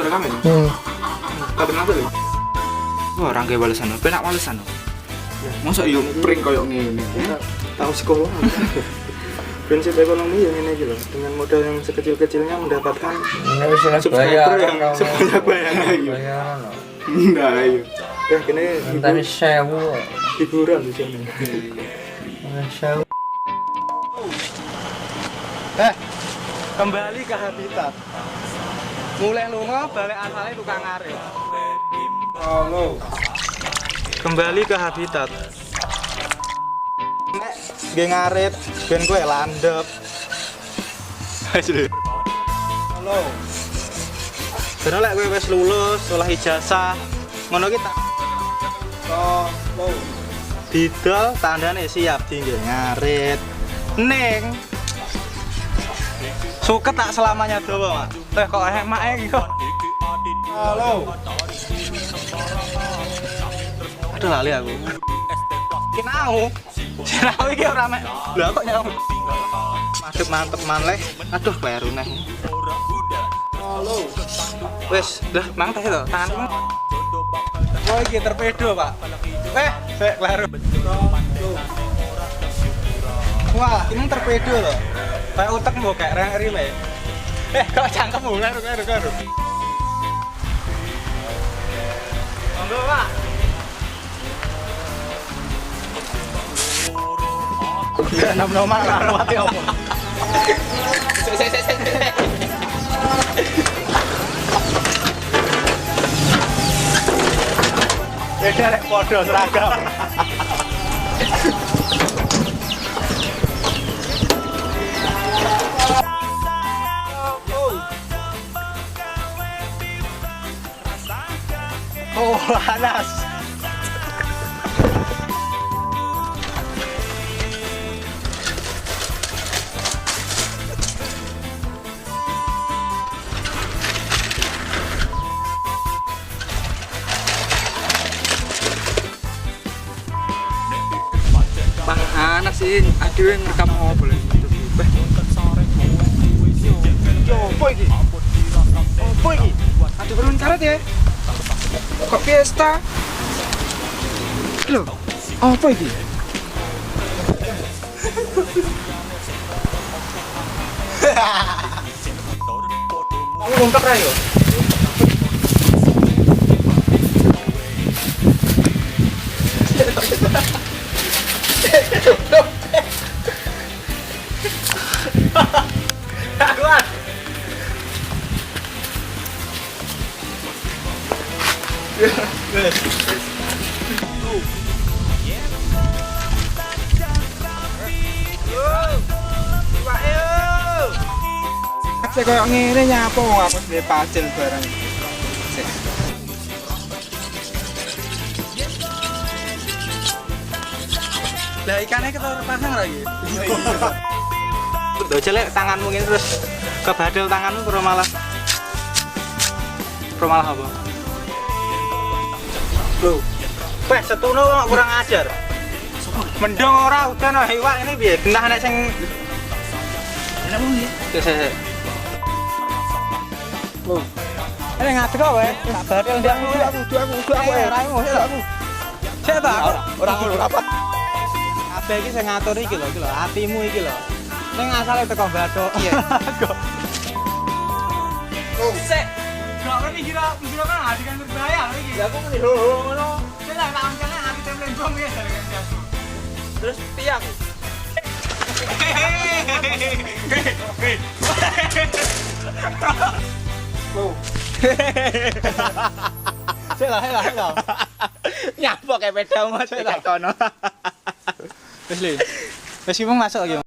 rekam ya? Kadang apa lho? Wah, orang kayak balesan, penak balesan. Masa yo prank koyo ngene. Tahu sekolah. Prinsip ekonomi yang ini gitu. Dengan modal yang sekecil-kecilnya mendapatkan subscriber yang sebanyak-banyaknya gitu. Nah, iya. Ya, kini Dari sewu. hiburan di sini. Sewu. Kembali ke habitat. Mulai lunga balik asalnya tukang ngarit. Halo. Kembali ke habitat. Nek nggih ngarit, ben kowe landhep. Halo. Karena lek kowe wis lulus, oleh ijazah, ngono ki tak didol tandane siap dinggo ngarit. Ning suket tak selamanya dawa, Mak. Teh kok emak iki kok. Halo. Aduh lali aku. Kinau. Sinau iki ora mek. Lah kok nyau. Madhep mantep maneh. Aduh baru neh. Halo. Wes, lah mang teh to, tanganmu. Oh iki torpedo, Pak. Sik kleru. Wah, ini torpedo loh. Kayak utek mbok kayak rem-rem ya. Kok cangkemmu kleru. Monggo, Pak. Nom-noman lah mati opo. Beda rek podo seragam. Oh, panas. Panas sih, aduh yang rekam apa boleh. Yo, apa iki? Apa iki? Ada permen karet ya? Kok fiesta? Loh, apa iki? Kamu ungkap ra yo? Kuat. Saya kayak ngene nyapa wong aku duwe pacil barang. Lah ikannya kita pasang lagi. Udah jelek tanganmu ini terus kebadel tanganmu pro malah apa? Loh, setuno kok kurang ajar. Mendong ora udan iwak ini piye? Genah nek sing enak mung ya. Sik. Loh. Ini ngadeg kok wae. Tak badel ndak aku. Ora ngono aku. Sik ta? Ora ngono apa? Kabeh iki sing ngatur iki lho, atimu iki lho. Ning asale teko bathuk. Iya. Oh. Sik. Gak ngerti kira kan hati kan berbahaya iki. Ya aku muni ho ngono. Sik lah tak angkane hati templeng bom ya gara-gara. Terus piye aku? Oh. Sik lah. Nyapa kayak pedamu masuk tak kono. Wis lho. Wis iki masuk iki.